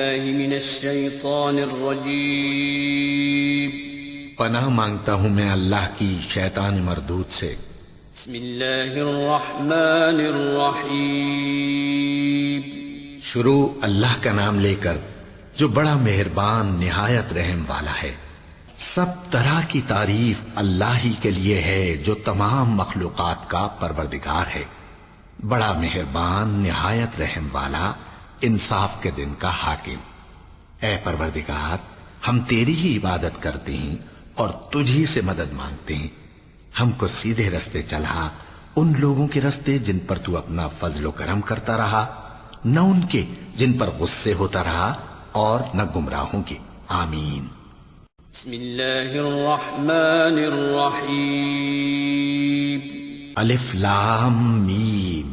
بالله من الشيطان الرجيم. پناہ مانگتا ہوں میں اللہ کی شیطان مردود سے. بسم الله الرحمن الرحيم. شروع اللہ کا نام لے کر جو بڑا مہربان نہایت رحم والا ہے. سب طرح کی تعریف اللہ ہی کے لیے ہے جو تمام مخلوقات کا پروردگار ہے. بڑا مہربان نہایت رحم والا انصاف کے دن کا حاکم. اے پروردگار ہم تیری ہی عبادت کرتے ہیں اور تجھی سے مدد مانگتے ہیں. ہم کو سیدھے رستے چلا، ان لوگوں کے رستے جن پر تو اپنا فضل و کرم کرتا رہا، نہ ان کے جن پر غصے ہوتا رہا، اور نہ گمراہوں کے. آمین. بسم الله الرحمن الرحيم. الف لام میم.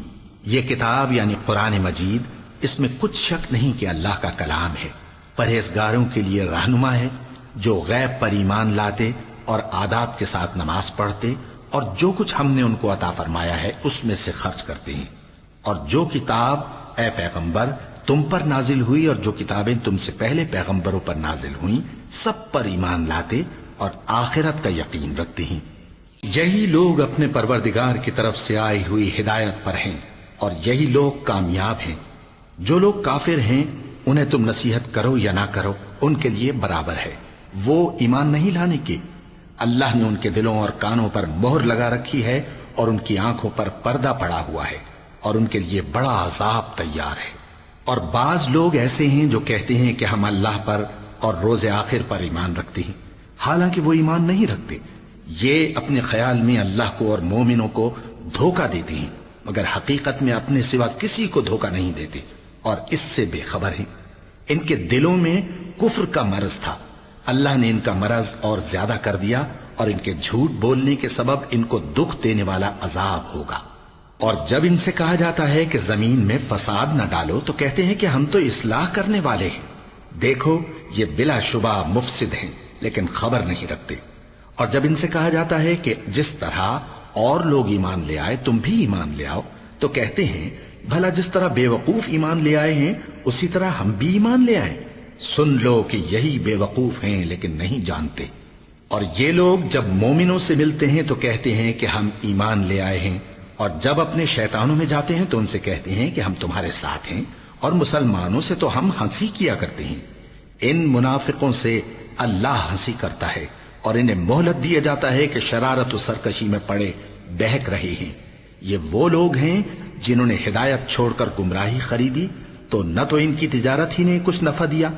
یہ کتاب یعنی قرآن مجید، اس میں کچھ شک نہیں کہ اللہ کا کلام ہے. پرہیزگاروں کے لیے رہنما ہے جو غیب پر ایمان لاتے اور آداب کے ساتھ نماز پڑھتے اور جو کچھ ہم نے ان کو عطا فرمایا ہے اس میں سے خرچ کرتے ہیں. اور جو کتاب اے پیغمبر تم پر نازل ہوئی اور جو کتابیں تم سے پہلے پیغمبروں پر نازل ہوئیں سب پر ایمان لاتے اور آخرت کا یقین رکھتے ہیں. یہی لوگ اپنے پروردگار کی طرف سے آئی ہوئی ہدایت پر ہیں اور یہی لوگ کامیاب ہیں. جو لوگ کافر ہیں انہیں تم نصیحت کرو یا نہ کرو ان کے لیے برابر ہے. وہ ایمان نہیں لانے کے. اللہ نے ان کے دلوں اور کانوں پر مہر لگا رکھی ہے اور ان کی آنکھوں پر پردہ پڑا ہوا ہے اور ان کے لیے بڑا عذاب تیار ہے. اور بعض لوگ ایسے ہیں جو کہتے ہیں کہ ہم اللہ پر اور روز آخر پر ایمان رکھتے ہیں، حالانکہ وہ ایمان نہیں رکھتے. یہ اپنے خیال میں اللہ کو اور مومنوں کو دھوکہ دیتے ہیں، مگر حقیقت میں اپنے سوا کسی کو دھوکہ نہیں دیتے اور اس سے بے خبر ہیں. ان کے دلوں میں کفر کا مرض تھا، اللہ نے ان کا مرض اور زیادہ کر دیا اور ان کے جھوٹ بولنے کے سبب ان کو دکھ دینے والا عذاب ہوگا. اور جب ان سے کہا جاتا ہے کہ زمین میں فساد نہ ڈالو تو کہتے ہیں کہ ہم تو اصلاح کرنے والے ہیں. دیکھو یہ بلا شبہ مفسد ہیں لیکن خبر نہیں رکھتے. اور جب ان سے کہا جاتا ہے کہ جس طرح اور لوگ ایمان لے آئے تم بھی ایمان لے آؤ تو کہتے ہیں بھلا جس طرح بے وقوف ایمان لے آئے ہیں اسی طرح ہم بھی ایمان لے آئیں. سن لو کہ یہی بے وقوف ہیں لیکن نہیں جانتے. اور یہ لوگ جب مومنوں سے ملتے ہیں تو کہتے ہیں کہ ہم ایمان لے آئے ہیں، اور جب اپنے شیطانوں میں جاتے ہیں تو ان سے کہتے ہیں کہ ہم تمہارے ساتھ ہیں، اور مسلمانوں سے تو ہم ہنسی کیا کرتے ہیں. ان منافقوں سے اللہ ہنسی کرتا ہے اور انہیں مہلت دیا جاتا ہے کہ شرارت و سرکشی میں پڑے بہک رہے ہیں. یہ وہ لوگ ہیں جنہوں نے ہدایت چھوڑ کر گمراہی خریدی تو نہ تو ان کی تجارت ہی نے کچھ نفع دیا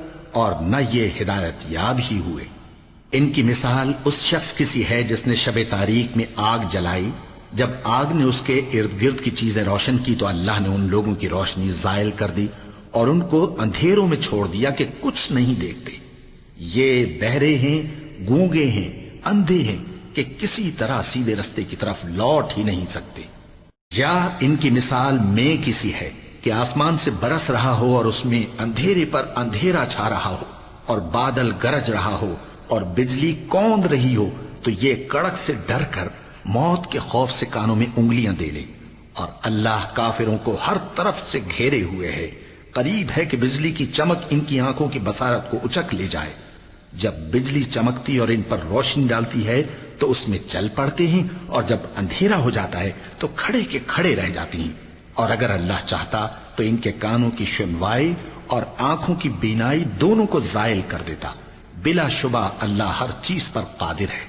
اور نہ یہ ہدایت یاب ہی ہوئے. ان کی مثال اس شخص کی سی ہے جس نے شب تاریک میں آگ جلائی. جب آگ نے اس کے ارد گرد کی چیزیں روشن کی تو اللہ نے ان لوگوں کی روشنی زائل کر دی اور ان کو اندھیروں میں چھوڑ دیا کہ کچھ نہیں دیکھتے. یہ بہرے ہیں، گونگے ہیں، اندھے ہیں کہ کسی طرح سیدھے رستے کی طرف لوٹ ہی نہیں سکتے. یا ان کی مثال میں کسی ہے کہ آسمان سے برس رہا ہو اور اس میں اندھیرے پر اندھیرا چھا رہا ہو اور بادل گرج رہا ہو اور بجلی کوند رہی ہو تو یہ کڑک سے ڈر کر موت کے خوف سے کانوں میں انگلیاں دے لے. اور اللہ کافروں کو ہر طرف سے گھیرے ہوئے ہے. قریب ہے کہ بجلی کی چمک ان کی آنکھوں کی بصارت کو اچک لے جائے. جب بجلی چمکتی اور ان پر روشنی ڈالتی ہے تو اس میں چل پڑتے ہیں اور جب اندھیرا ہو جاتا ہے تو کھڑے کے کھڑے رہ جاتی ہیں. اور اگر اللہ چاہتا تو ان کے کانوں کی سنوائی اور آنکھوں کی بینائی دونوں کو زائل کر دیتا. بلا شبہ اللہ ہر چیز پر قادر ہے.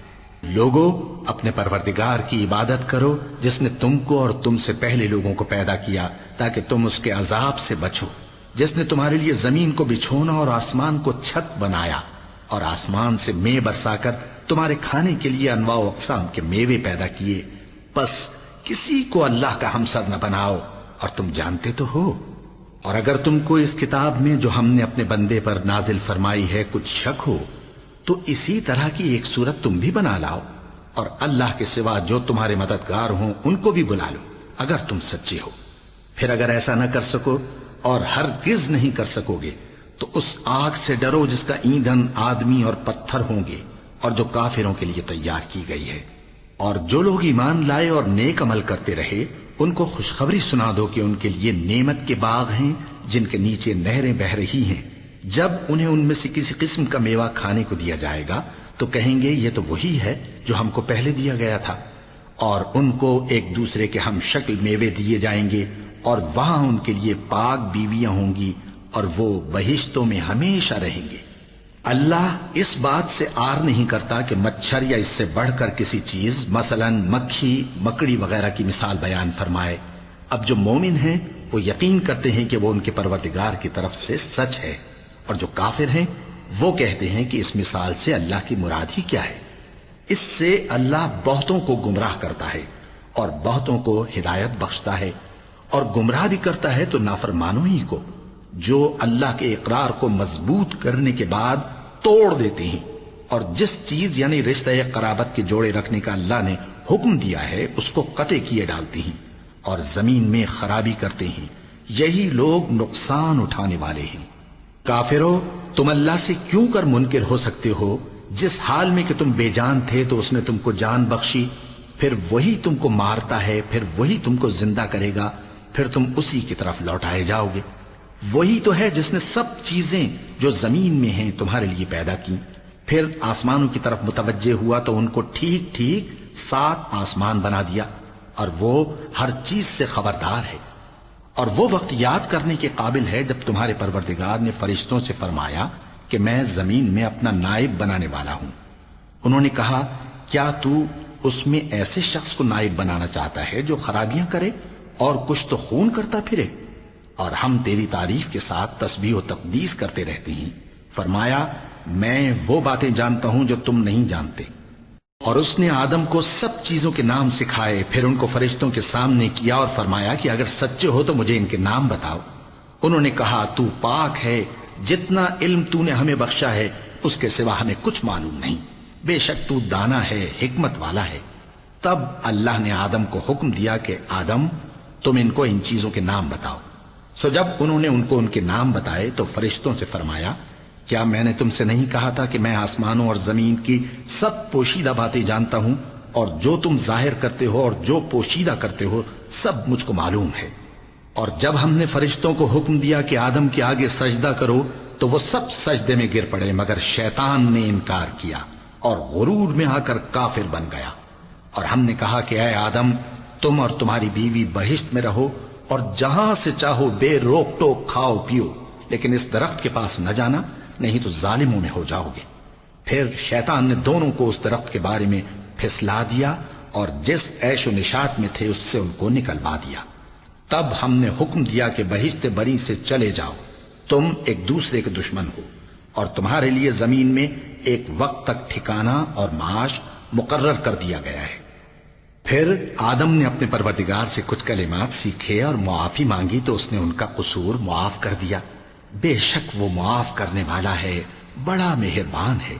لوگو اپنے پروردگار کی عبادت کرو جس نے تم کو اور تم سے پہلے لوگوں کو پیدا کیا تاکہ تم اس کے عذاب سے بچو. جس نے تمہارے لیے زمین کو بچھونا اور آسمان کو چھت بنایا اور آسمان سے مے برسا کر تمہارے کھانے کے لیے انواع و اقسام کے میوے پیدا کیے. پس کسی کو اللہ کا ہمسر نہ بناؤ اور تم جانتے تو ہو. اور اگر تم کو اس کتاب میں جو ہم نے اپنے بندے پر نازل فرمائی ہے کچھ شک ہو تو اسی طرح کی ایک صورت تم بھی بنا لاؤ اور اللہ کے سوا جو تمہارے مددگار ہوں ان کو بھی بلا لو اگر تم سچے ہو. پھر اگر ایسا نہ کر سکو اور ہرگز نہیں کر سکو گے تو اس آگ سے ڈرو جس کا ایندھن آدمی اور پتھر ہوں گے اور جو کافروں کے لیے تیار کی گئی ہے. اور جو لوگ ایمان لائے اور نیک عمل کرتے رہے ان کو خوشخبری سنا دو کہ ان کے لیے نعمت کے باغ ہیں جن کے نیچے نہریں بہ رہی ہیں جب انہیں ان میں سے کسی قسم کا میوہ کھانے کو دیا جائے گا تو کہیں گے یہ تو وہی ہے جو ہم کو پہلے دیا گیا تھا، اور ان کو ایک دوسرے کے ہم شکل میوے دیے جائیں گے، اور وہاں ان کے لیے پاک بیویاں ہوں گی، اور وہ بہشتوں میں ہمیشہ رہیں گے۔ اللہ اس بات سے آر نہیں کرتا کہ مچھر یا اس سے بڑھ کر کسی چیز مثلا مکھی مکڑی وغیرہ کی مثال بیان فرمائے۔ اب جو مومن ہیں وہ یقین کرتے ہیں کہ وہ ان کے پروردگار کی طرف سے سچ ہے، اور جو کافر ہیں وہ کہتے ہیں کہ اس مثال سے اللہ کی مراد ہی کیا ہے۔ اس سے اللہ بہتوں کو گمراہ کرتا ہے اور بہتوں کو ہدایت بخشتا ہے، اور گمراہ بھی کرتا ہے تو نافرمانوں ہی کو، جو اللہ کے اقرار کو مضبوط کرنے کے بعد توڑ دیتے ہیں، اور جس چیز یعنی رشتہ قرابت کے جوڑے رکھنے کا اللہ نے حکم دیا ہے اس کو قطع کیے ڈالتے ہیں اور زمین میں خرابی کرتے ہیں۔ یہی لوگ نقصان اٹھانے والے ہیں۔ کافرو، تم اللہ سے کیوں کر منکر ہو سکتے ہو؟ جس حال میں کہ تم بے جان تھے تو اس نے تم کو جان بخشی، پھر وہی تم کو مارتا ہے، پھر وہی تم کو زندہ کرے گا، پھر تم اسی کی طرف لوٹائے جاؤ گے۔ وہی تو ہے جس نے سب چیزیں جو زمین میں ہیں تمہارے لیے پیدا کی، پھر آسمانوں کی طرف متوجہ ہوا تو ان کو ٹھیک ٹھیک 7 آسمان بنا دیا، اور وہ ہر چیز سے خبردار ہے۔ اور وہ وقت یاد کرنے کے قابل ہے جب تمہارے پروردگار نے فرشتوں سے فرمایا کہ میں زمین میں اپنا نائب بنانے والا ہوں۔ انہوں نے کہا کیا تو اس میں ایسے شخص کو نائب بنانا چاہتا ہے جو خرابیاں کرے اور کچھ تو خون کرتا پھرے؟ اور ہم تیری تعریف کے ساتھ تسبیح و تقدیس کرتے رہتے ہیں۔ فرمایا میں وہ باتیں جانتا ہوں جو تم نہیں جانتے۔ اور اس نے آدم کو سب چیزوں کے نام سکھائے، پھر ان کو فرشتوں کے سامنے کیا اور فرمایا کہ اگر سچے ہو تو مجھے ان کے نام بتاؤ۔ انہوں نے کہا تو پاک ہے، جتنا علم تو نے ہمیں بخشا ہے اس کے سوا ہمیں کچھ معلوم نہیں، بے شک تو دانا ہے، حکمت والا ہے۔ تب اللہ نے آدم کو حکم دیا کہ آدم تم ان کو ان چیزوں کے نام بتاؤ۔ سو جب انہوں نے ان کو ان کے نام بتائے تو فرشتوں سے فرمایا کیا میں نے تم سے نہیں کہا تھا کہ میں آسمانوں اور زمین کی سب پوشیدہ باتیں جانتا ہوں، اور جو تم ظاہر کرتے ہو اور جو پوشیدہ کرتے ہو سب مجھ کو معلوم ہے۔ اور جب ہم نے فرشتوں کو حکم دیا کہ آدم کے آگے سجدہ کرو تو وہ سب سجدے میں گر پڑے مگر شیطان نے انکار کیا اور غرور میں آ کر کافر بن گیا۔ اور ہم نے کہا کہ اے آدم تم اور تمہاری بیوی بہشت میں رہو اور جہاں سے چاہو بے روک ٹوک کھاؤ پیو، لیکن اس درخت کے پاس نہ جانا نہیں تو ظالموں میں ہو جاؤ گے۔ پھر شیطان نے دونوں کو اس درخت کے بارے میں پھسلا دیا اور جس عیش و نشاط میں تھے اس سے ان کو نکلوا دیا۔ تب ہم نے حکم دیا کہ بہشت بری سے چلے جاؤ، تم ایک دوسرے کے دشمن ہو، اور تمہارے لیے زمین میں ایک وقت تک ٹھکانہ اور معاش مقرر کر دیا گیا ہے۔ پھر آدم نے اپنے پروردگار سے کچھ کلمات سیکھے اور معافی مانگی تو اس نے ان کا قصور معاف کر دیا۔ بے شک وہ معاف کرنے والا ہے، بڑا مہربان ہے۔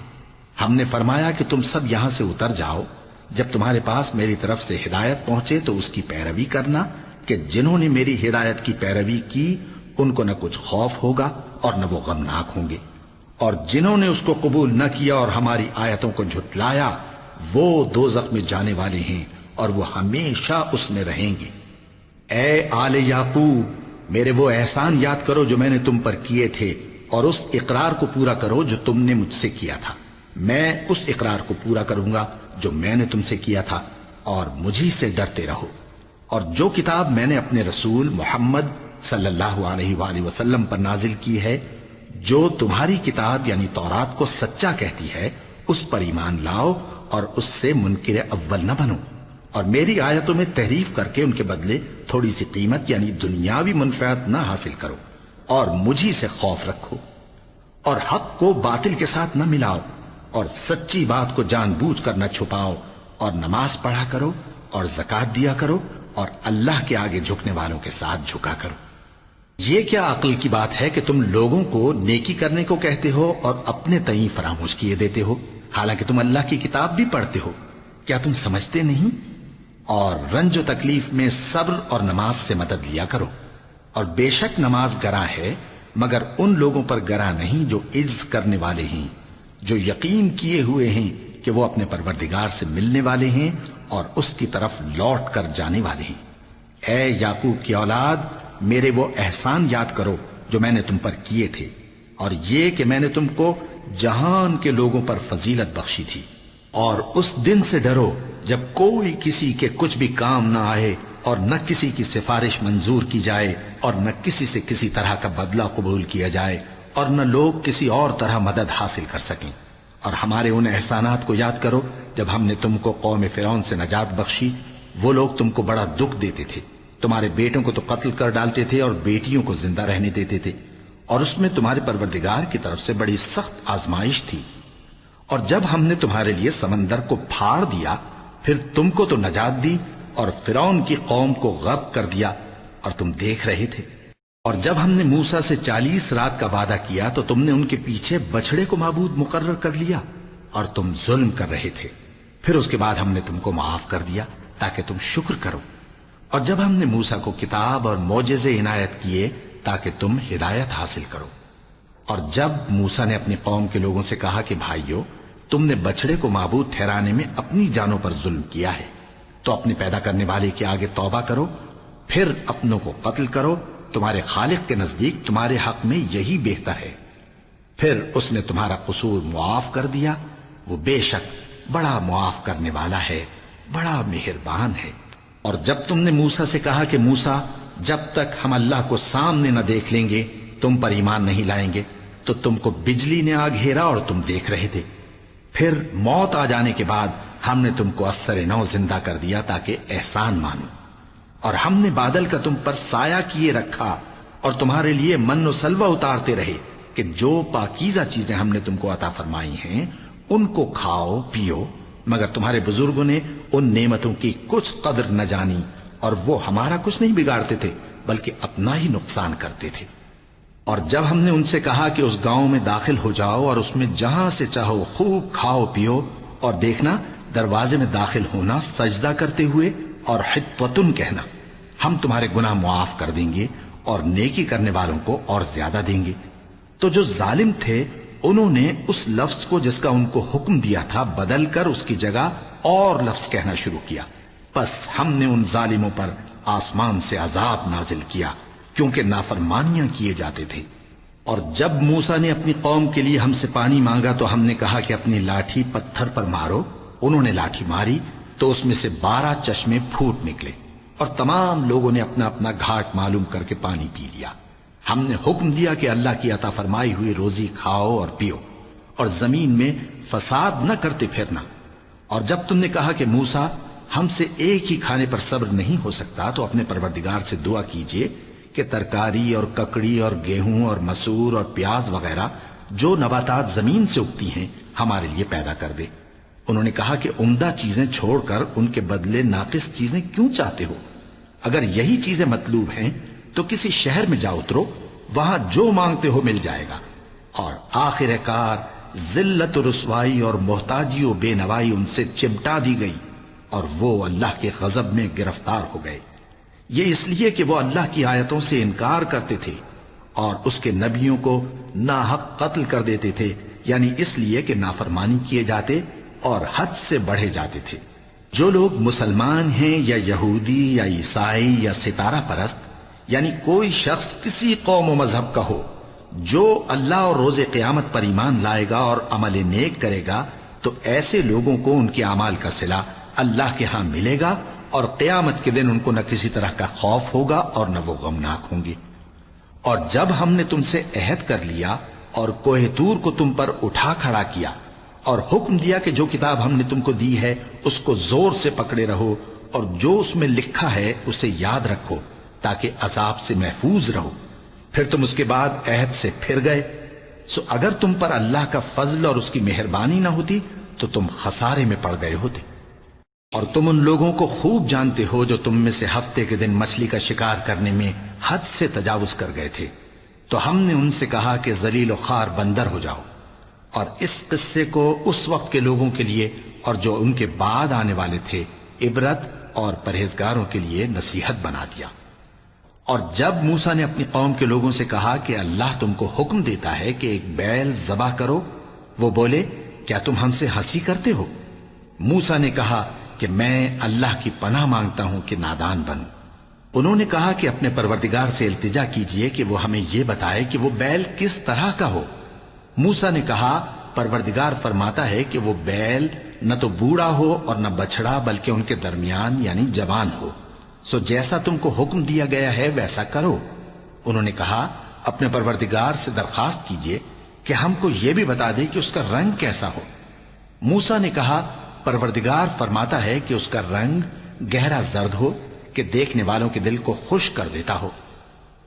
ہم نے فرمایا کہ تم سب یہاں سے اتر جاؤ، جب تمہارے پاس میری طرف سے ہدایت پہنچے تو اس کی پیروی کرنا کہ جنہوں نے میری ہدایت کی پیروی کی ان کو نہ کچھ خوف ہوگا اور نہ وہ غمناک ہوں گے، اور جنہوں نے اس کو قبول نہ کیا اور ہماری آیتوں کو جھٹلایا وہ دوزخ میں جانے والے ہیں اور وہ ہمیشہ اس میں رہیں گے۔ اے آل یعقوب، میرے وہ احسان یاد کرو جو میں نے تم پر کیے تھے، اور اس اقرار کو پورا کرو جو تم نے مجھ سے کیا تھا۔ میں اس اقرار کو پورا کروں گا جو میں نے تم سے کیا تھا، اور مجھی سے ڈرتے رہو۔ اور جو کتاب میں نے اپنے رسول محمد صلی اللہ علیہ وآلہ وسلم پر نازل کی ہے، جو تمہاری کتاب یعنی تورات کو سچا کہتی ہے، اس پر ایمان لاؤ اور اس سے منکر اول نہ بنو، اور میری آیتوں میں تحریف کر کے ان کے بدلے تھوڑی سی قیمت یعنی دنیاوی منفعت نہ حاصل کرو، اور مجھی سے خوف رکھو، اور حق کو باطل کے ساتھ نہ ملاؤ، اور سچی بات کو جان بوجھ کر نہ چھپاؤ، اور نماز پڑھا کرو اور زکوٰۃ دیا کرو، اور اللہ کے آگے جھکنے والوں کے ساتھ جھکا کرو۔ یہ کیا عقل کی بات ہے کہ تم لوگوں کو نیکی کرنے کو کہتے ہو اور اپنے تئیں فراموش کیے دیتے ہو، حالانکہ تم اللہ کی کتاب بھی پڑھتے ہو؟ کیا تم سمجھتے نہیں؟ اور رنج و تکلیف میں صبر اور نماز سے مدد لیا کرو، اور بے شک نماز گراں ہے مگر ان لوگوں پر گراں نہیں جو عجز کرنے والے ہیں، جو یقین کیے ہوئے ہیں کہ وہ اپنے پروردگار سے ملنے والے ہیں اور اس کی طرف لوٹ کر جانے والے ہیں۔ اے یعقوب کی اولاد، میرے وہ احسان یاد کرو جو میں نے تم پر کیے تھے، اور یہ کہ میں نے تم کو جہان کے لوگوں پر فضیلت بخشی تھی۔ اور اس دن سے ڈرو جب کوئی کسی کے کچھ بھی کام نہ آئے، اور نہ کسی کی سفارش منظور کی جائے، اور نہ کسی سے کسی طرح کا بدلہ قبول کیا جائے، اور نہ لوگ کسی اور طرح مدد حاصل کر سکیں۔ اور ہمارے ان احسانات کو یاد کرو جب ہم نے تم کو قوم فرعون سے نجات بخشی۔ وہ لوگ تم کو بڑا دکھ دیتے تھے، تمہارے بیٹوں کو تو قتل کر ڈالتے تھے اور بیٹیوں کو زندہ رہنے دیتے تھے، اور اس میں تمہارے پروردگار کی طرف سے بڑی سخت آزمائش تھی۔ اور جب ہم نے تمہارے لیے سمندر کو پھاڑ دیا، پھر تم کو تو نجات دی اور فرعون کی قوم کو غرق کر دیا، اور تم دیکھ رہے تھے۔ اور جب ہم نے موسیٰ سے 40 رات کا وعدہ کیا تو تم نے ان کے پیچھے بچڑے کو معبود مقرر کر لیا، اور تم ظلم کر رہے تھے۔ پھر اس کے بعد ہم نے تم کو معاف کر دیا تاکہ تم شکر کرو۔ اور جب ہم نے موسیٰ کو کتاب اور معجزے عنایت کیے تاکہ تم ہدایت حاصل کرو۔ اور جب موسیٰ نے اپنی قوم کے لوگوں سے کہا کہ بھائیو، تم نے بچڑے کو معبود ٹھہرانے میں اپنی جانوں پر ظلم کیا ہے، تو اپنے پیدا کرنے والے کے آگے توبہ کرو، پھر اپنوں کو قتل کرو، تمہارے خالق کے نزدیک تمہارے حق میں یہی بہتر ہے۔ پھر اس نے تمہارا قصور معاف کر دیا، وہ بے شک بڑا معاف کرنے والا ہے، بڑا مہربان ہے۔ اور جب تم نے موسیٰ سے کہا کہ موسیٰ، جب تک ہم اللہ کو سامنے نہ دیکھ لیں گے تم پر ایمان نہیں لائیں گے، تو تم کو بجلی نے آ گھیرا اور تم دیکھ رہے تھے۔ پھر موت آ جانے کے بعد ہم نے تم کو اثر نو زندہ کر دیا تاکہ احسان مانو۔ اور ہم نے بادل کا تم پر سایہ کیے رکھا اور تمہارے لیے من و سلوہ اتارتے رہے کہ جو پاکیزہ چیزیں ہم نے تم کو عطا فرمائی ہیں ان کو کھاؤ پیو، مگر تمہارے بزرگوں نے ان نعمتوں کی کچھ قدر نہ جانی، اور وہ ہمارا کچھ نہیں بگاڑتے تھے بلکہ اپنا ہی نقصان کرتے تھے۔ اور جب ہم نے ان سے کہا کہ اس گاؤں میں داخل ہو جاؤ اور اس میں جہاں سے چاہو خوب کھاؤ پیو، اور دیکھنا دروازے میں داخل ہونا سجدہ کرتے ہوئے اور حطوتن کہنا، ہم تمہارے گناہ معاف کر دیں گے اور نیکی کرنے والوں کو اور زیادہ دیں گے، تو جو ظالم تھے انہوں نے اس لفظ کو جس کا ان کو حکم دیا تھا بدل کر اس کی جگہ اور لفظ کہنا شروع کیا، بس ہم نے ان ظالموں پر آسمان سے عذاب نازل کیا کیونکہ نافرمانیاں کیے جاتے تھے۔ اور جب موسیٰ نے اپنی قوم کے لیے ہم سے پانی مانگا تو ہم نے کہا کہ اپنی لاٹھی پتھر پر مارو، انہوں نے لاٹھی ماری تو اس میں سے 12 چشمے پھوٹ نکلے، اور تمام لوگوں نے اپنا اپنا گھاٹ معلوم کر کے پانی پی لیا۔ ہم نے حکم دیا کہ اللہ کی عطا فرمائی ہوئی روزی کھاؤ اور پیو، اور زمین میں فساد نہ کرتے پھرنا۔ اور جب تم نے کہا کہ موسیٰ ہم سے ایک ہی کھانے پر صبر نہیں ہو سکتا تو اپنے پروردگار سے دعا کیجئے کہ ترکاری اور ککڑی اور گیہوں اور مسور اور پیاز وغیرہ جو نباتات زمین سے اگتی ہیں ہمارے لیے پیدا کر دے۔ انہوں نے کہا کہ عمدہ چیزیں چھوڑ کر ان کے بدلے ناقص چیزیں کیوں چاہتے ہو؟ اگر یہی چیزیں مطلوب ہیں تو کسی شہر میں جا اترو، وہاں جو مانگتے ہو مل جائے گا۔ اور آخر کار ذلت و رسوائی اور محتاجی و بے نوائی ان سے چمٹا دی گئی، اور وہ اللہ کے غضب میں گرفتار ہو گئے۔ یہ اس لیے کہ وہ اللہ کی آیتوں سے انکار کرتے تھے اور اس کے نبیوں کو ناحق قتل کر دیتے تھے، یعنی اس لیے کہ نافرمانی کیے جاتے اور حد سے بڑھے جاتے تھے۔ جو لوگ مسلمان ہیں یا یہودی یا عیسائی یا ستارہ پرست، یعنی کوئی شخص کسی قوم و مذہب کا ہو، جو اللہ اور روز قیامت پر ایمان لائے گا اور عمل نیک کرے گا تو ایسے لوگوں کو ان کے اعمال کا صلہ اللہ کے ہاں ملے گا، اور قیامت کے دن ان کو نہ کسی طرح کا خوف ہوگا اور نہ وہ غمناک ہوں گے۔ اور جب ہم نے تم سے عہد کر لیا اور کوہ طور کو تم پر اٹھا کھڑا کیا اور حکم دیا کہ جو کتاب ہم نے تم کو دی ہے اس کو زور سے پکڑے رہو اور جو اس میں لکھا ہے اسے یاد رکھو تاکہ عذاب سے محفوظ رہو، پھر تم اس کے بعد عہد سے پھر گئے، سو اگر تم پر اللہ کا فضل اور اس کی مہربانی نہ ہوتی تو تم خسارے میں پڑ گئے ہوتے۔ اور تم ان لوگوں کو خوب جانتے ہو جو تم میں سے ہفتے کے دن مچھلی کا شکار کرنے میں حد سے تجاوز کر گئے تھے، تو ہم نے ان سے کہا کہ ذلیل و خوار بندر ہو جاؤ، اور اس قصے کو اس وقت کے لوگوں کے لیے اور جو ان کے بعد آنے والے تھے عبرت اور پرہیزگاروں کے لیے نصیحت بنا دیا۔ اور جب موسیٰ نے اپنی قوم کے لوگوں سے کہا کہ اللہ تم کو حکم دیتا ہے کہ ایک بیل ذبح کرو، وہ بولے کیا تم ہم سے ہنسی کرتے ہو؟ موسیٰ نے کہا کہ میں اللہ کی پناہ مانگتا ہوں کہ نادان بنوں۔ انہوں نے کہا کہ اپنے پروردگار سے التجا کیجئے کہ وہ ہمیں یہ بتائے کہ وہ بیل کس طرح کا ہو۔ موسیٰ نے کہا پروردگار فرماتا ہے کہ وہ بیل نہ تو بوڑھا ہو اور نہ بچڑا بلکہ ان کے درمیان یعنی جوان ہو، سو جیسا تم کو حکم دیا گیا ہے ویسا کرو۔ انہوں نے کہا اپنے پروردگار سے درخواست کیجئے کہ ہم کو یہ بھی بتا دے کہ اس کا رنگ کیسا ہو۔ موسیٰ نے کہا پروردگار فرماتا ہے کہ اس کا رنگ گہرا زرد ہو کہ دیکھنے والوں کے دل کو خوش کر دیتا ہو۔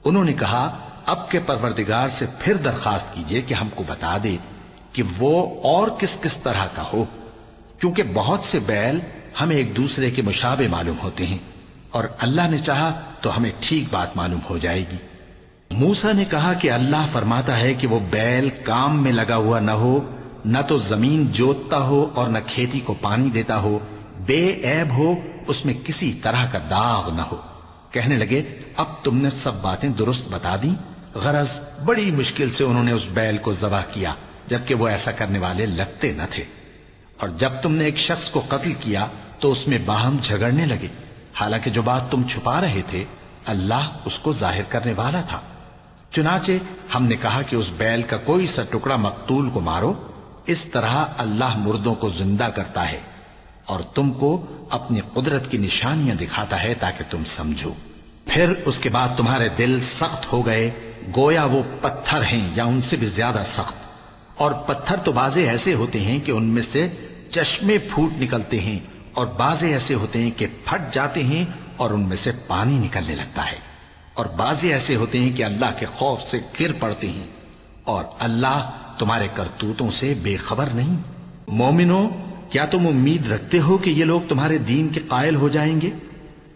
انہوں نے کہا اب کے پروردگار سے پھر درخواست کیجئے کہ ہم کو بتا دے کہ وہ اور کس کس طرح کا ہو، کیونکہ بہت سے بیل ہمیں ایک دوسرے کے مشابہ معلوم ہوتے ہیں، اور اللہ نے چاہا تو ہمیں ٹھیک بات معلوم ہو جائے گی۔ موسیٰ نے کہا کہ اللہ فرماتا ہے کہ وہ بیل کام میں لگا ہوا نہ ہو، نہ تو زمین جوتتا ہو اور نہ کھیتی کو پانی دیتا ہو، بے عیب ہو، اس میں کسی طرح کا داغ نہ ہو۔ کہنے لگے اب تم نے سب باتیں درست بتا دیں۔ غرض بڑی مشکل سے انہوں نے اس بیل کو ذبح کیا، جبکہ وہ ایسا کرنے والے لگتے نہ تھے۔ اور جب تم نے ایک شخص کو قتل کیا تو اس میں باہم جھگڑنے لگے، حالانکہ جو بات تم چھپا رہے تھے اللہ اس کو ظاہر کرنے والا تھا۔ چنانچہ ہم نے کہا کہ اس بیل کا کوئی سا ٹکڑا مقتول کو مارو، اس طرح اللہ مردوں کو زندہ کرتا ہے اور تم کو اپنی قدرت کی نشانیاں دکھاتا ہے تاکہ تم سمجھو۔ پھر اس کے بعد تمہارے دل سخت ہو گئے گویا وہ پتھر ہیں یا ان سے بھی زیادہ سخت، اور پتھر تو بعضے ایسے ہوتے ہیں کہ ان میں سے چشمے پھوٹ نکلتے ہیں، اور بعضے ایسے ہوتے ہیں کہ پھٹ جاتے ہیں اور ان میں سے پانی نکلنے لگتا ہے، اور بعضے ایسے ہوتے ہیں کہ اللہ کے خوف سے گر پڑتے ہیں، اور اللہ تمہارے کرتوتوں سے بے خبر نہیں۔ مومنو، کیا تم امید رکھتے ہو کہ یہ لوگ تمہارے دین کے قائل ہو جائیں گے؟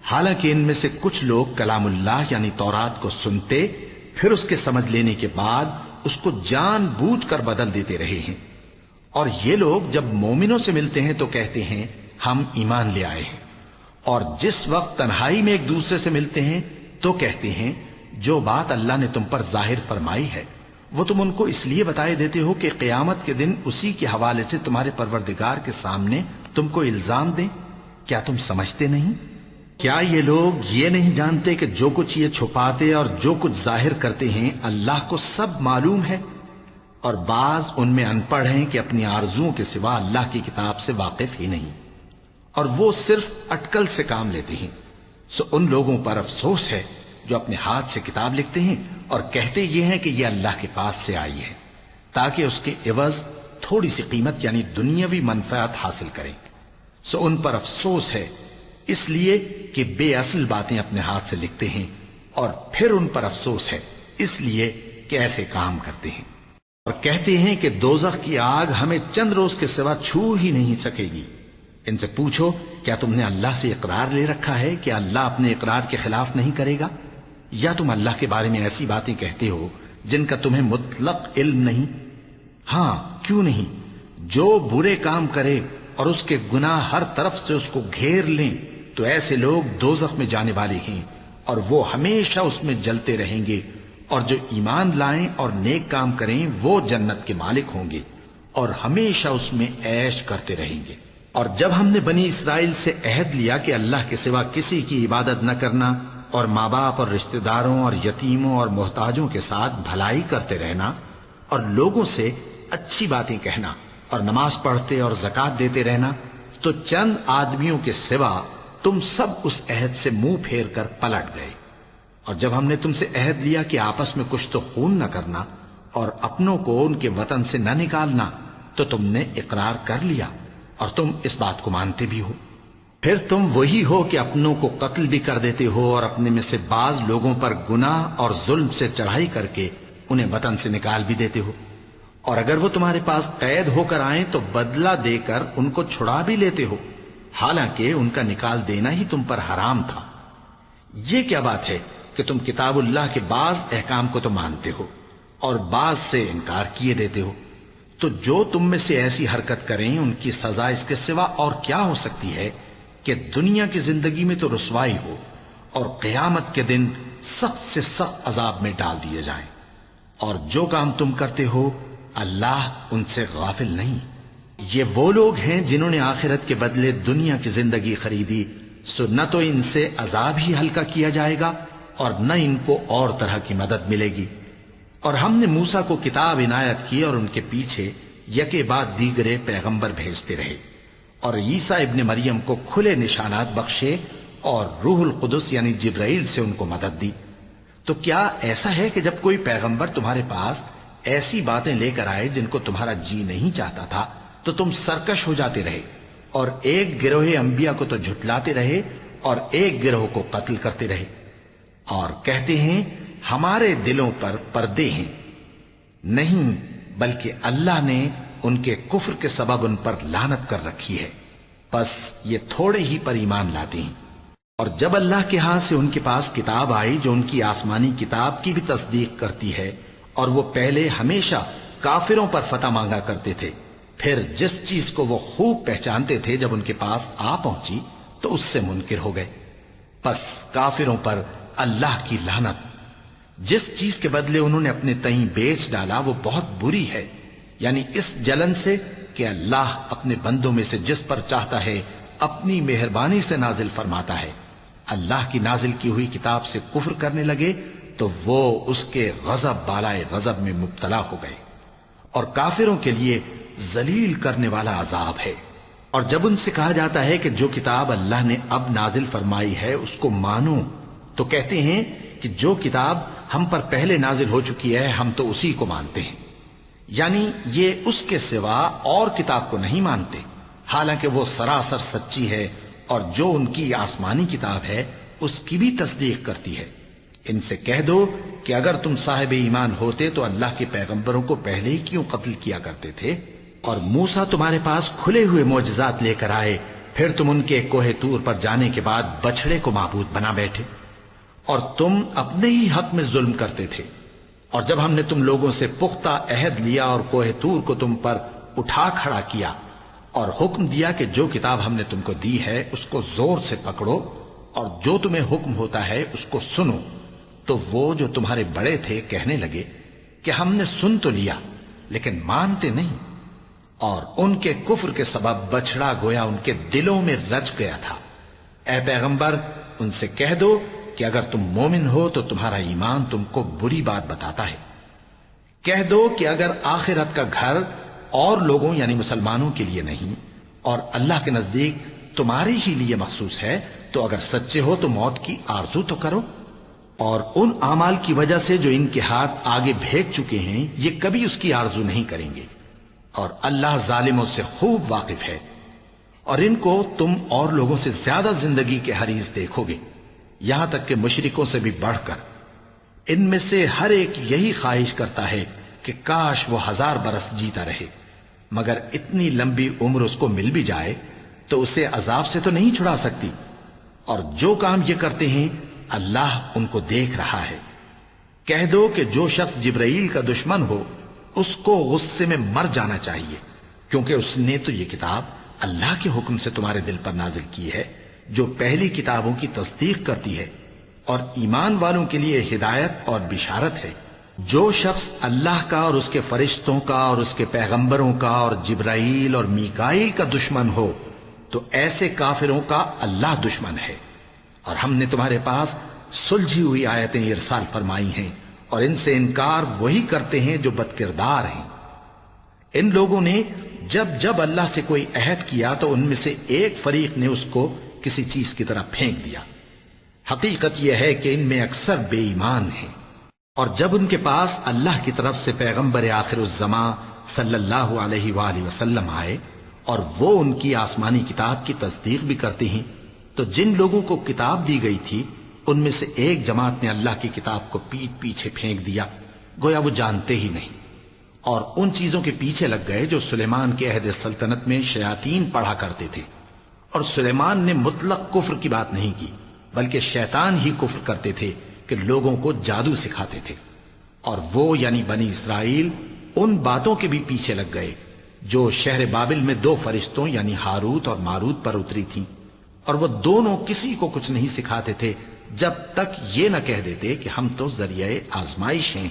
حالانکہ ان میں سے کچھ لوگ کلام اللہ یعنی تورات کو سنتے پھر اس کے سمجھ لینے کے بعد اس کو جان بوجھ کر بدل دیتے رہے ہیں، اور یہ لوگ جب مومنوں سے ملتے ہیں تو کہتے ہیں ہم ایمان لے آئے ہیں، اور جس وقت تنہائی میں ایک دوسرے سے ملتے ہیں تو کہتے ہیں جو بات اللہ نے تم پر ظاہر فرمائی ہے وہ تم ان کو اس لیے بتائے دیتے ہو کہ قیامت کے دن اسی کے حوالے سے تمہارے پروردگار کے سامنے تم کو الزام دیں۔ کیا تم سمجھتے نہیں؟ کیا یہ لوگ یہ نہیں جانتے کہ جو کچھ یہ چھپاتے اور جو کچھ ظاہر کرتے ہیں اللہ کو سب معلوم ہے؟ اور بعض ان میں ان پڑھ ہیں کہ اپنی آرزوؤں کے سوا اللہ کی کتاب سے واقف ہی نہیں، اور وہ صرف اٹکل سے کام لیتے ہیں۔ سو ان لوگوں پر افسوس ہے جو اپنے ہاتھ سے کتاب لکھتے ہیں اور کہتے یہ ہیں کہ یہ اللہ کے پاس سے آئی ہے تاکہ اس کے عوض تھوڑی سی قیمت یعنی دنیاوی منفعت حاصل کریں۔ سو ان پر افسوس ہے اس لیے کہ بے اصل باتیں اپنے ہاتھ سے لکھتے ہیں، اور پھر ان پر افسوس ہے اس لیے کہ ایسے کام کرتے ہیں، اور کہتے ہیں کہ دوزخ کی آگ ہمیں چند روز کے سوا چھو ہی نہیں سکے گی۔ ان سے پوچھو کیا تم نے اللہ سے اقرار لے رکھا ہے کہ اللہ اپنے اقرار کے خلاف نہیں کرے گا، یا تم اللہ کے بارے میں ایسی باتیں کہتے ہو جن کا تمہیں مطلق علم نہیں؟ ہاں کیوں نہیں، جو برے کام کرے اور اس کے گناہ ہر طرف سے اس کو گھیر لیں تو ایسے لوگ دوزخ میں جانے والے ہیں اور وہ ہمیشہ اس میں جلتے رہیں گے، اور جو ایمان لائیں اور نیک کام کریں وہ جنت کے مالک ہوں گے اور ہمیشہ اس میں عیش کرتے رہیں گے۔ اور جب ہم نے بنی اسرائیل سے عہد لیا کہ اللہ کے سوا کسی کی عبادت نہ کرنا اور ماں باپ اور رشتہ داروں اور یتیموں اور محتاجوں کے ساتھ بھلائی کرتے رہنا اور لوگوں سے اچھی باتیں کہنا اور نماز پڑھتے اور زکوٰۃ دیتے رہنا، تو چند آدمیوں کے سوا تم سب اس عہد سے منہ پھیر کر پلٹ گئے۔ اور جب ہم نے تم سے عہد لیا کہ آپس میں کچھ تو خون نہ کرنا اور اپنوں کو ان کے وطن سے نہ نکالنا، تو تم نے اقرار کر لیا اور تم اس بات کو مانتے بھی ہو۔ پھر تم وہی ہو کہ اپنوں کو قتل بھی کر دیتے ہو اور اپنے میں سے بعض لوگوں پر گناہ اور ظلم سے چڑھائی کر کے انہیں وطن سے نکال بھی دیتے ہو، اور اگر وہ تمہارے پاس قید ہو کر آئیں تو بدلہ دے کر ان کو چھڑا بھی لیتے ہو، حالانکہ ان کا نکال دینا ہی تم پر حرام تھا۔ یہ کیا بات ہے کہ تم کتاب اللہ کے بعض احکام کو تو مانتے ہو اور بعض سے انکار کیے دیتے ہو؟ تو جو تم میں سے ایسی حرکت کریں ان کی سزا اس کے سوا اور کیا ہو سکتی ہے کہ دنیا کی زندگی میں تو رسوائی ہو اور قیامت کے دن سخت سے سخت عذاب میں ڈال دیے جائیں۔ اور جو کام تم کرتے ہو اللہ ان سے غافل نہیں۔ یہ وہ لوگ ہیں جنہوں نے آخرت کے بدلے دنیا کی زندگی خریدی، سو نہ تو ان سے عذاب ہی ہلکا کیا جائے گا اور نہ ان کو اور طرح کی مدد ملے گی۔ اور ہم نے موسیٰ کو کتاب عنایت کی اور ان کے پیچھے یکے بعد دیگرے پیغمبر بھیجتے رہے، اور عیسیٰ ابن مریم کو کھلے نشانات بخشے اور روح القدس یعنی جبرائیل سے ان کو مدد دی۔ تو کیا ایسا ہے کہ جب کوئی پیغمبر تمہارے پاس ایسی باتیں لے کر آئے جن کو تمہارا جی نہیں چاہتا تھا تو تم سرکش ہو جاتے رہے، اور ایک گروہ انبیاء کو تو جھٹلاتے رہے اور ایک گروہ کو قتل کرتے رہے، اور کہتے ہیں ہمارے دلوں پر پردے ہیں؟ نہیں، بلکہ اللہ نے ان کے کفر کے سبب ان پر لعنت کر رکھی ہے، پس یہ تھوڑے ہی پر ایمان لاتے ہیں۔ اور جب اللہ کے ہاں سے ان کے پاس کتاب آئی جو ان کی آسمانی کتاب کی بھی تصدیق کرتی ہے، اور وہ پہلے ہمیشہ کافروں پر فتح مانگا کرتے تھے، پھر جس چیز کو وہ خوب پہچانتے تھے جب ان کے پاس آ پہنچی تو اس سے منکر ہو گئے، پس کافروں پر اللہ کی لعنت۔ جس چیز کے بدلے انہوں نے اپنے تئیں بیچ ڈالا وہ بہت بری ہے، یعنی اس جلن سے کہ اللہ اپنے بندوں میں سے جس پر چاہتا ہے اپنی مہربانی سے نازل فرماتا ہے۔ اللہ کی نازل کی ہوئی کتاب سے کفر کرنے لگے تو وہ اس کے غضب بالائے غضب میں مبتلا ہو گئے، اور کافروں کے لیے ذلیل کرنے والا عذاب ہے۔ اور جب ان سے کہا جاتا ہے کہ جو کتاب اللہ نے اب نازل فرمائی ہے اس کو مانو، تو کہتے ہیں کہ جو کتاب ہم پر پہلے نازل ہو چکی ہے ہم تو اسی کو مانتے ہیں، یعنی یہ اس کے سوا اور کتاب کو نہیں مانتے، حالانکہ وہ سراسر سچی ہے، اور جو ان کی آسمانی کتاب ہے اس کی بھی تصدیق کرتی ہے۔ ان سے کہہ دو کہ اگر تم صاحب ایمان ہوتے تو اللہ کے پیغمبروں کو پہلے ہی کیوں قتل کیا کرتے تھے؟ اور موسیٰ تمہارے پاس کھلے ہوئے معجزات لے کر آئے، پھر تم ان کے کوہ طور پر جانے کے بعد بچڑے کو معبود بنا بیٹھے، اور تم اپنے ہی حق میں ظلم کرتے تھے۔ اور جب ہم نے تم لوگوں سے پختہ عہد لیا اور کوہ طور کو تم پر اٹھا کھڑا کیا اور حکم دیا کہ جو کتاب ہم نے تم کو دی ہے اس کو زور سے پکڑو اور جو تمہیں حکم ہوتا ہے اس کو سنو، تو وہ جو تمہارے بڑے تھے کہنے لگے کہ ہم نے سن تو لیا لیکن مانتے نہیں، اور ان کے کفر کے سبب بچڑا گویا ان کے دلوں میں رچ گیا تھا۔ اے پیغمبر ان سے کہہ دو کہ اگر تم مومن ہو تو تمہارا ایمان تم کو بری بات بتاتا ہے۔ کہہ دو کہ اگر آخرت کا گھر اور لوگوں یعنی مسلمانوں کے لیے نہیں اور اللہ کے نزدیک تمہارے ہی لیے مخصوص ہے تو اگر سچے ہو تو موت کی آرزو تو کرو، اور ان اعمال کی وجہ سے جو ان کے ہاتھ آگے بھیج چکے ہیں یہ کبھی اس کی آرزو نہیں کریں گے، اور اللہ ظالموں سے خوب واقف ہے۔ اور ان کو تم اور لوگوں سے زیادہ زندگی کے حریص دیکھو گے، یہاں تک کہ مشرکوں سے بھی بڑھ کر۔ ان میں سے ہر ایک یہی خواہش کرتا ہے کہ کاش وہ 1000 برس جیتا رہے، مگر اتنی لمبی عمر اس کو مل بھی جائے تو اسے عذاب سے تو نہیں چھڑا سکتی، اور جو کام یہ کرتے ہیں اللہ ان کو دیکھ رہا ہے۔ کہہ دو کہ جو شخص جبرائیل کا دشمن ہو اس کو غصے میں مر جانا چاہیے، کیونکہ اس نے تو یہ کتاب اللہ کے حکم سے تمہارے دل پر نازل کی ہے جو پہلی کتابوں کی تصدیق کرتی ہے، اور ایمان والوں کے لیے ہدایت اور بشارت ہے۔ جو شخص اللہ کا اور اس کے فرشتوں کا اور اس کے پیغمبروں کا اور جبرائیل اور میکائیل کا دشمن ہو تو ایسے کافروں کا اللہ دشمن ہے۔ اور ہم نے تمہارے پاس سلجھی ہوئی آیتیں ارسال فرمائی ہیں، اور ان سے انکار وہی کرتے ہیں جو بد کردار ہیں۔ ان لوگوں نے جب جب اللہ سے کوئی عہد کیا تو ان میں سے ایک فریق نے اس کو کسی چیز کی طرح پھینک دیا۔ حقیقت یہ ہے کہ ان میں اکثر بے ایمان ہیں۔ اور جب ان کے پاس اللہ کی طرف سے پیغمبر آخر الزماں صلی اللہ علیہ وآلہ وسلم آئے اور وہ ان کی آسمانی کتاب کی تصدیق بھی کرتے ہیں، تو جن لوگوں کو کتاب دی گئی تھی ان میں سے ایک جماعت نے اللہ کی کتاب کو پیٹ پیچھے پھینک دیا، گویا وہ جانتے ہی نہیں، اور ان چیزوں کے پیچھے لگ گئے جو سلیمان کے عہد سلطنت میں شیاطین پڑھا کرتے تھے۔ اور سلیمان نے مطلق کفر کی بات نہیں کی، بلکہ شیطان ہی کفر کرتے تھے کہ لوگوں کو جادو سکھاتے تھے، اور وہ یعنی بنی اسرائیل ان باتوں کے بھی پیچھے لگ گئے جو شہر بابل میں 2 فرشتوں یعنی ہاروت اور ماروت پر اتری تھیں، اور وہ دونوں کسی کو کچھ نہیں سکھاتے تھے جب تک یہ نہ کہہ دیتے کہ ہم تو ذریعہ آزمائش ہیں،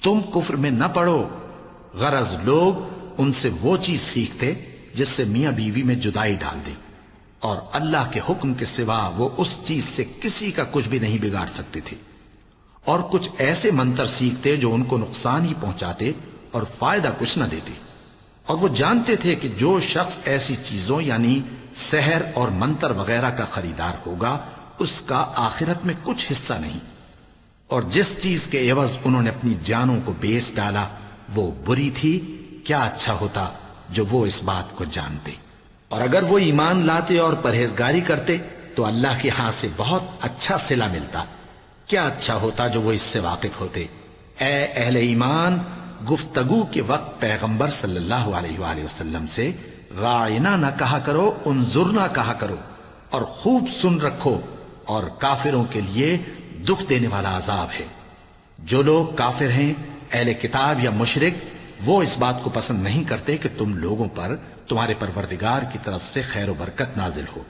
تم کفر میں نہ پڑو۔ غرض لوگ ان سے وہ چیز سیکھتے جس سے میاں بیوی میں جدائی ڈال دے، اور اللہ کے حکم کے سوا وہ اس چیز سے کسی کا کچھ بھی نہیں بگاڑ سکتے تھے، اور کچھ ایسے منتر سیکھتے جو ان کو نقصان ہی پہنچاتے اور فائدہ کچھ نہ دیتے، اور وہ جانتے تھے کہ جو شخص ایسی چیزوں یعنی سحر اور منتر وغیرہ کا خریدار ہوگا اس کا آخرت میں کچھ حصہ نہیں، اور جس چیز کے عوض انہوں نے اپنی جانوں کو بیچ ڈالا وہ بری تھی۔ کیا اچھا ہوتا جو وہ اس بات کو جانتے، اور اگر وہ ایمان لاتے اور پرہیزگاری کرتے تو اللہ کے ہاں سے بہت اچھا صلہ ملتا۔ کیا اچھا ہوتا جو وہ اس سے واقف ہوتے۔ اے اہل ایمان، گفتگو کے وقت پیغمبر صلی اللہ علیہ وآلہ وسلم سے راعنا نہ کہا کرو، انظرنا کہا کرو، اور خوب سن رکھو، اور کافروں کے لیے دکھ دینے والا عذاب ہے۔ جو لوگ کافر ہیں، اہل کتاب یا مشرک، وہ اس بات کو پسند نہیں کرتے کہ تم لوگوں پر تمہارے پروردگار کی طرف سے خیر و برکت نازل ہو،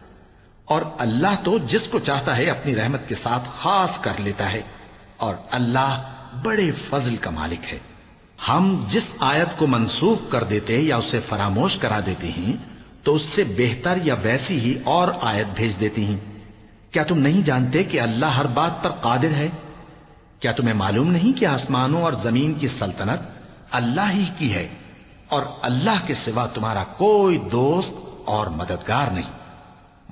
اور اللہ تو جس کو چاہتا ہے اپنی رحمت کے ساتھ خاص کر لیتا ہے، اور اللہ بڑے فضل کا مالک ہے۔ ہم جس آیت کو منسوخ کر دیتے یا اسے فراموش کرا دیتے ہیں تو اس سے بہتر یا ویسی ہی اور آیت بھیج دیتی ہیں۔ کیا تم نہیں جانتے کہ اللہ ہر بات پر قادر ہے؟ کیا تمہیں معلوم نہیں کہ آسمانوں اور زمین کی سلطنت اللہ ہی کی ہے، اور اللہ کے سوا تمہارا کوئی دوست اور مددگار نہیں؟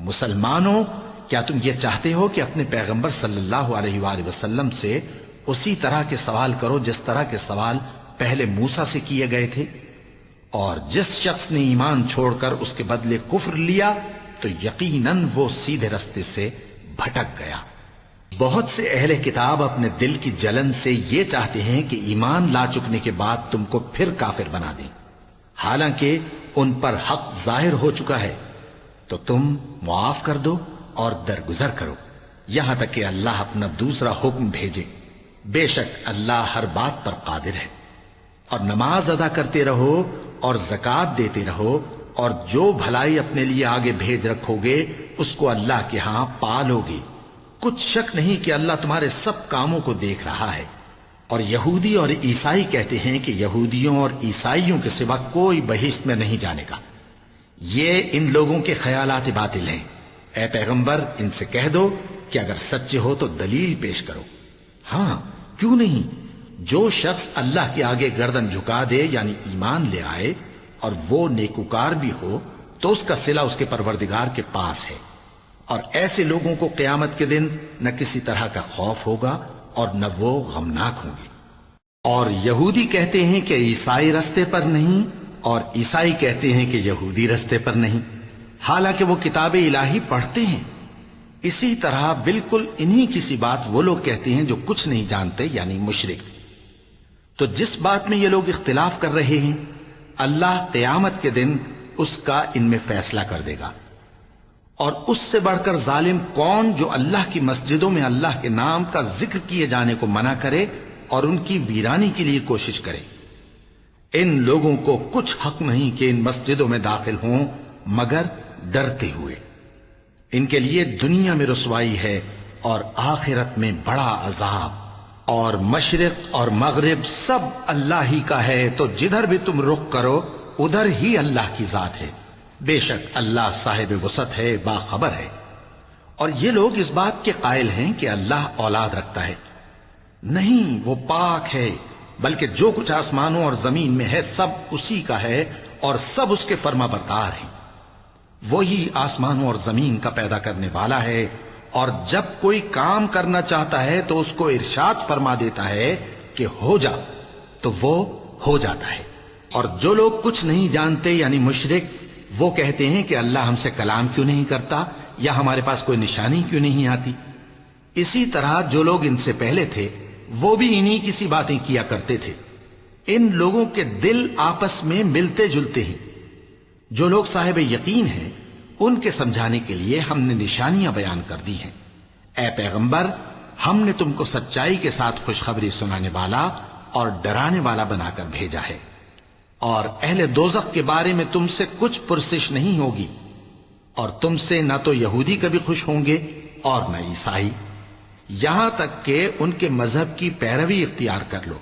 مسلمانوں، کیا تم یہ چاہتے ہو کہ اپنے پیغمبر صلی اللہ علیہ وآلہ وسلم سے اسی طرح کے سوال کرو جس طرح کے سوال پہلے موسیٰ سے کیے گئے تھے؟ اور جس شخص نے ایمان چھوڑ کر اس کے بدلے کفر لیا تو یقیناً وہ سیدھے رستے سے بھٹک گیا۔ بہت سے اہل کتاب اپنے دل کی جلن سے یہ چاہتے ہیں کہ ایمان لا چکنے کے بعد تم کو پھر کافر بنا دیں، حالانکہ ان پر حق ظاہر ہو چکا ہے، تو تم معاف کر دو اور درگزر کرو یہاں تک کہ اللہ اپنا دوسرا حکم بھیجے۔ بے شک اللہ ہر بات پر قادر ہے۔ اور نماز ادا کرتے رہو اور زکوٰۃ دیتے رہو، اور جو بھلائی اپنے لیے آگے بھیج رکھو گے اس کو اللہ کے ہاں پالو گے۔ کچھ شک نہیں کہ اللہ تمہارے سب کاموں کو دیکھ رہا ہے۔ اور یہودی اور عیسائی کہتے ہیں کہ یہودیوں اور عیسائیوں کے سوا کوئی بہشت میں نہیں جانے کا۔ یہ ان لوگوں کے خیالات باطل ہیں۔ اے پیغمبر، ان سے کہہ دو کہ اگر سچے ہو تو دلیل پیش کرو۔ ہاں، کیوں نہیں؟ جو شخص اللہ کے آگے گردن جھکا دے یعنی ایمان لے آئے اور وہ نیکوکار بھی ہو تو اس کا صلہ اس کے پروردگار کے پاس ہے، اور ایسے لوگوں کو قیامت کے دن نہ کسی طرح کا خوف ہوگا اور نہ وہ غمناک ہوں گے۔ اور یہودی کہتے ہیں کہ عیسائی رستے پر نہیں، اور عیسائی کہتے ہیں کہ یہودی رستے پر نہیں، حالانکہ وہ کتاب الہی پڑھتے ہیں۔ اسی طرح بالکل انہی کسی بات وہ لوگ کہتے ہیں جو کچھ نہیں جانتے یعنی مشرک۔ تو جس بات میں یہ لوگ اختلاف کر رہے ہیں اللہ قیامت کے دن اس کا ان میں فیصلہ کر دے گا۔ اور اس سے بڑھ کر ظالم کون جو اللہ کی مسجدوں میں اللہ کے نام کا ذکر کیے جانے کو منع کرے اور ان کی ویرانی کے لیے کوشش کرے۔ ان لوگوں کو کچھ حق نہیں کہ ان مسجدوں میں داخل ہوں مگر ڈرتے ہوئے۔ ان کے لیے دنیا میں رسوائی ہے اور آخرت میں بڑا عذاب۔ اور مشرق اور مغرب سب اللہ ہی کا ہے، تو جدھر بھی تم رخ کرو ادھر ہی اللہ کی ذات ہے۔ بے شک اللہ صاحب وسعت ہے، باخبر ہے۔ اور یہ لوگ اس بات کے قائل ہیں کہ اللہ اولاد رکھتا ہے۔ نہیں، وہ پاک ہے، بلکہ جو کچھ آسمانوں اور زمین میں ہے سب اسی کا ہے، اور سب اس کے فرما بردار ہیں۔ وہی آسمانوں اور زمین کا پیدا کرنے والا ہے، اور جب کوئی کام کرنا چاہتا ہے تو اس کو ارشاد فرما دیتا ہے کہ ہو جا، تو وہ ہو جاتا ہے۔ اور جو لوگ کچھ نہیں جانتے یعنی مشرک، وہ کہتے ہیں کہ اللہ ہم سے کلام کیوں نہیں کرتا، یا ہمارے پاس کوئی نشانی کیوں نہیں آتی۔ اسی طرح جو لوگ ان سے پہلے تھے وہ بھی انہی کسی باتیں کیا کرتے تھے۔ ان لوگوں کے دل آپس میں ملتے جلتے ہیں۔ جو لوگ صاحب یقین ہیں ان کے سمجھانے کے لیے ہم نے نشانیاں بیان کر دی ہیں۔ اے پیغمبر، ہم نے تم کو سچائی کے ساتھ خوشخبری سنانے والا اور ڈرانے والا بنا کر بھیجا ہے، اور اہل دوزخ کے بارے میں تم سے کچھ پرسش نہیں ہوگی، اور تم سے نہ تو یہودی کبھی خوش ہوں گے اور نہ عیسائی، یہاں تک کہ ان کے مذہب کی پیروی اختیار کر لو۔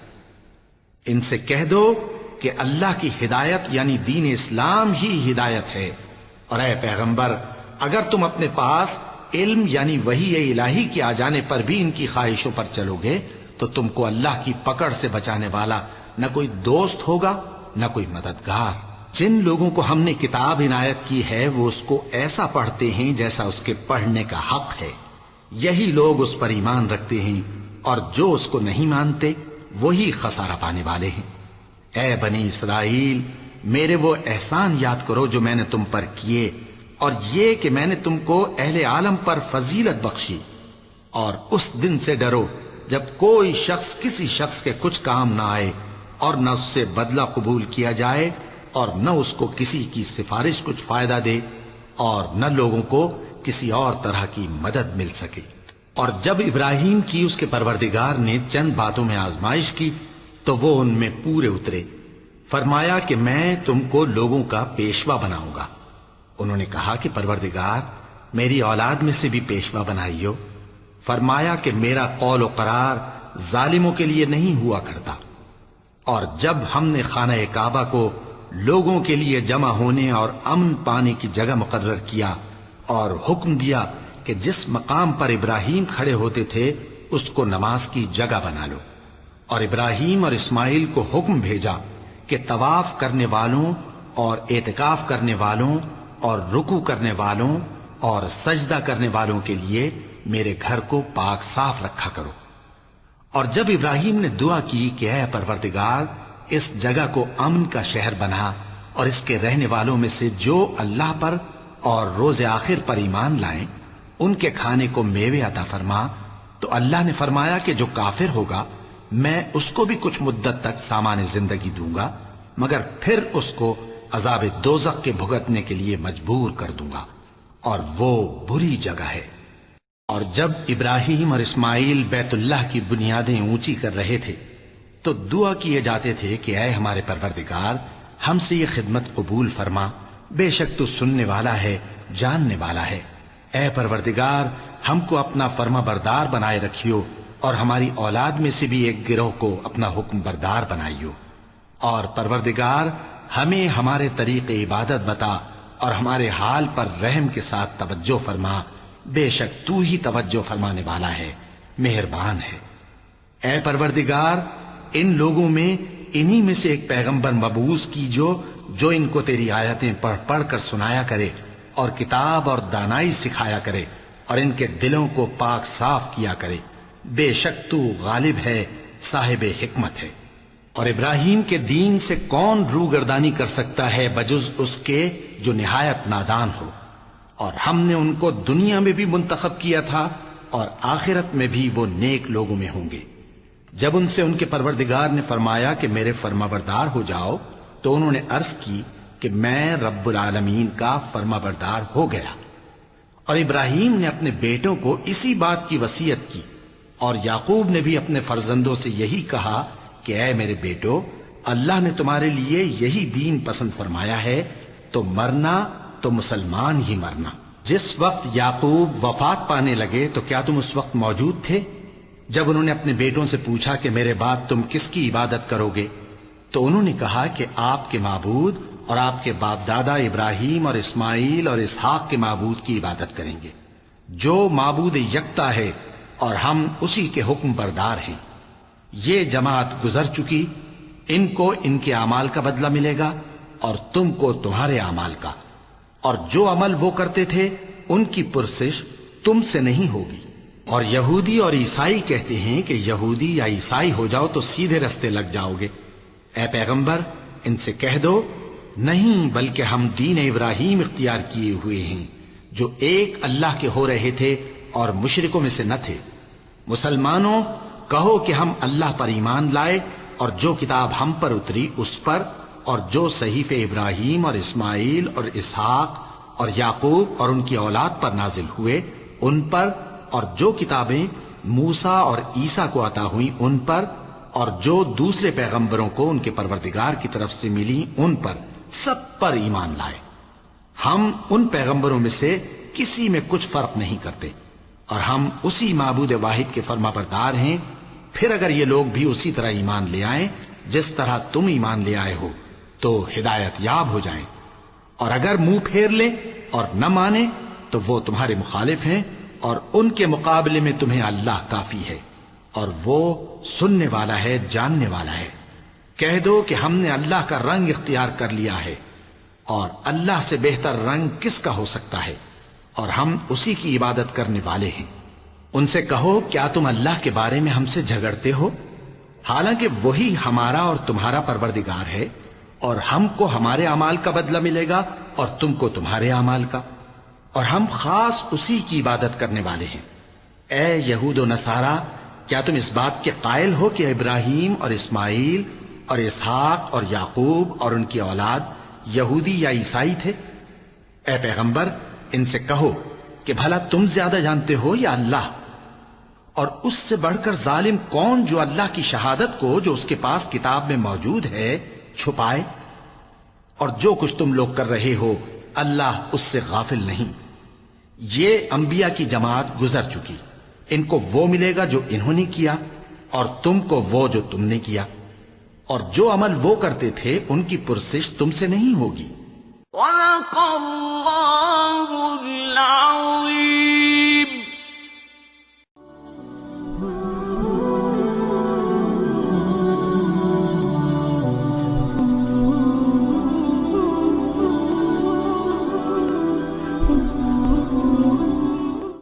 ان سے کہہ دو کہ اللہ کی ہدایت یعنی دین اسلام ہی ہدایت ہے، اور اے پیغمبر اگر تم اپنے پاس علم یعنی وحی الہی کے آ جانے پر بھی ان کی خواہشوں پر چلو گے تو تم کو اللہ کی پکڑ سے بچانے والا نہ کوئی دوست ہوگا نہ کوئی مددگار۔ جن لوگوں کو ہم نے کتاب عنایت کی ہے وہ اس کو ایسا پڑھتے ہیں جیسا اس کے پڑھنے کا حق ہے، یہی لوگ اس پر ایمان رکھتے ہیں، اور جو اس کو نہیں مانتے وہی خسارہ پانے والے ہیں۔ اے بنی اسرائیل، میرے وہ احسان یاد کرو جو میں نے تم پر کیے، اور یہ کہ میں نے تم کو اہل عالم پر فضیلت بخشی، اور اس دن سے ڈرو جب کوئی شخص کسی شخص کے کچھ کام نہ آئے اور نہ اس سے بدلہ قبول کیا جائے اور نہ اس کو کسی کی سفارش کچھ فائدہ دے اور نہ لوگوں کو کسی اور طرح کی مدد مل سکے۔ اور جب ابراہیم کی اس کے پروردگار نے چند باتوں میں آزمائش کی تو وہ ان میں پورے اترے۔ فرمایا کہ میں تم کو لوگوں کا پیشوا بناؤں گا۔ انہوں نے کہا کہ پروردگار میری اولاد میں سے بھی پیشوا بنائیو۔ فرمایا کہ میرا قول و قرار ظالموں کے لیے نہیں ہوا کرتا۔ اور جب ہم نے خانہ کعبہ کو لوگوں کے لیے جمع ہونے اور امن پانے کی جگہ مقرر کیا اور حکم دیا کہ جس مقام پر ابراہیم کھڑے ہوتے تھے اس کو نماز کی جگہ بنا لو، اور ابراہیم اور اسماعیل کو حکم بھیجا کہ طواف کرنے والوں اور اعتکاف کرنے والوں اور رکوع کرنے والوں اور سجدہ کرنے والوں کے لیے میرے گھر کو پاک صاف رکھا کرو۔ اور جب ابراہیم نے دعا کی کہ اے پروردگار اس جگہ کو امن کا شہر بنا اور اس کے رہنے والوں میں سے جو اللہ پر اور روز آخر پر ایمان لائیں ان کے کھانے کو میوے عطا فرما، تو اللہ نے فرمایا کہ جو کافر ہوگا میں اس کو بھی کچھ مدت تک سامان زندگی دوں گا، مگر پھر اس کو عذاب دوزخ کے بھگتنے کے لیے مجبور کر دوں گا، اور وہ بری جگہ ہے۔ اور جب ابراہیم اور اسماعیل بیت اللہ کی بنیادیں اونچی کر رہے تھے تو دعا کیے جاتے تھے کہ اے ہمارے پروردگار ہم سے یہ خدمت قبول فرما، بے شک تو سننے والا ہے جاننے والا ہے۔ اے پروردگار ہم کو اپنا فرما بردار بنائے رکھیو، اور ہماری اولاد میں سے بھی ایک گروہ کو اپنا حکم بردار بنائیو، اور پروردگار ہمیں ہمارے طریق عبادت بتا اور ہمارے حال پر رحم کے ساتھ توجہ فرما، بے شک تو ہی توجہ فرمانے والا ہے، مہربان ہے۔ اے پروردگار ان لوگوں میں انہی میں سے ایک پیغمبر مبعوث کی جو ان کو تیری آیتیں پڑھ پڑھ کر سنایا کرے اور کتاب اور دانائی سکھایا کرے اور ان کے دلوں کو پاک صاف کیا کرے، بے شک تو غالب ہے، صاحب حکمت ہے۔ اور ابراہیم کے دین سے کون روگردانی کر سکتا ہے بجز اس کے جو نہایت نادان ہو، اور ہم نے ان کو دنیا میں بھی منتخب کیا تھا اور آخرت میں بھی وہ نیک لوگوں میں ہوں گے۔ جب ان سے ان کے پروردگار نے فرمایا کہ میرے فرما بردار ہو جاؤ تو انہوں نے عرض کی کہ میں رب العالمین کا فرما بردار ہو گیا۔ اور ابراہیم نے اپنے بیٹوں کو اسی بات کی وصیت کی، اور یعقوب نے بھی اپنے فرزندوں سے یہی کہا کہ اے میرے بیٹو، اللہ نے تمہارے لیے یہی دین پسند فرمایا ہے، تو مرنا تو مسلمان ہی مرنا۔ جس وقت یعقوب وفات پانے لگے تو کیا تم اس وقت موجود تھے جب انہوں نے اپنے بیٹوں سے پوچھا کہ میرے بعد تم کس کی عبادت کرو گے؟ تو انہوں نے کہا کہ آپ کے معبود اور آپ کے باپ دادا ابراہیم اور اسماعیل اور اسحاق کے معبود کی عبادت کریں گے، جو معبود یکتا ہے اور ہم اسی کے حکم بردار ہیں۔ یہ جماعت گزر چکی، ان کو ان کے اعمال کا بدلہ ملے گا اور تم کو تمہارے اعمال کا، اور جو عمل وہ کرتے تھے ان کی پرسش تم سے نہیں ہوگی۔ اور یہودی اور عیسائی کہتے ہیں کہ یہودی یا عیسائی ہو جاؤ تو سیدھے رستے لگ جاؤ گے۔ اے پیغمبر ان سے کہہ دو نہیں، بلکہ ہم دین ابراہیم اختیار کیے ہوئے ہیں جو ایک اللہ کے ہو رہے تھے اور مشرکوں میں سے نہ تھے۔ مسلمانوں کہو کہ ہم اللہ پر ایمان لائے اور جو کتاب ہم پر اتری اس پر، اور جو صحیفے ابراہیم اور اسماعیل اور اسحاق اور یعقوب اور ان کی اولاد پر نازل ہوئے ان پر، اور جو کتابیں موسیٰ اور عیسیٰ کو عطا ہوئیں ان پر، اور جو دوسرے پیغمبروں کو ان کے پروردگار کی طرف سے ملی ان پر، سب پر ایمان لائے۔ ہم ان پیغمبروں میں سے کسی میں کچھ فرق نہیں کرتے، اور ہم اسی معبود واحد کے فرما بردار ہیں۔ پھر اگر یہ لوگ بھی اسی طرح ایمان لے آئیں جس طرح تم ایمان لے آئے ہو تو ہدایت یاب ہو جائیں، اور اگر منہ پھیر لیں اور نہ مانے تو وہ تمہارے مخالف ہیں، اور ان کے مقابلے میں تمہیں اللہ کافی ہے، اور وہ سننے والا ہے، جاننے والا ہے۔ کہہ دو کہ ہم نے اللہ کا رنگ اختیار کر لیا ہے، اور اللہ سے بہتر رنگ کس کا ہو سکتا ہے، اور ہم اسی کی عبادت کرنے والے ہیں۔ ان سے کہو کیا تم اللہ کے بارے میں ہم سے جھگڑتے ہو، حالانکہ وہی ہمارا اور تمہارا پروردگار ہے، اور ہم کو ہمارے اعمال کا بدلہ ملے گا اور تم کو تمہارے اعمال کا، اور ہم خاص اسی کی عبادت کرنے والے ہیں۔ اے یہود و نصارا، کیا تم اس بات کے قائل ہو کہ ابراہیم اور اسماعیل اور اسحاق اور یعقوب اور ان کی اولاد یہودی یا عیسائی تھے؟ اے پیغمبر، ان سے کہو کہ بھلا تم زیادہ جانتے ہو یا اللہ؟ اور اس سے بڑھ کر ظالم کون جو اللہ کی شہادت کو جو اس کے پاس کتاب میں موجود ہے چھپائے؟ اور جو کچھ تم لوگ کر رہے ہو اللہ اس سے غافل نہیں۔ یہ انبیاء کی جماعت گزر چکی، ان کو وہ ملے گا جو انہوں نے کیا، اور تم کو وہ جو تم نے کیا، اور جو عمل وہ کرتے تھے ان کی پرسش تم سے نہیں ہوگی۔ وَلَقَدْ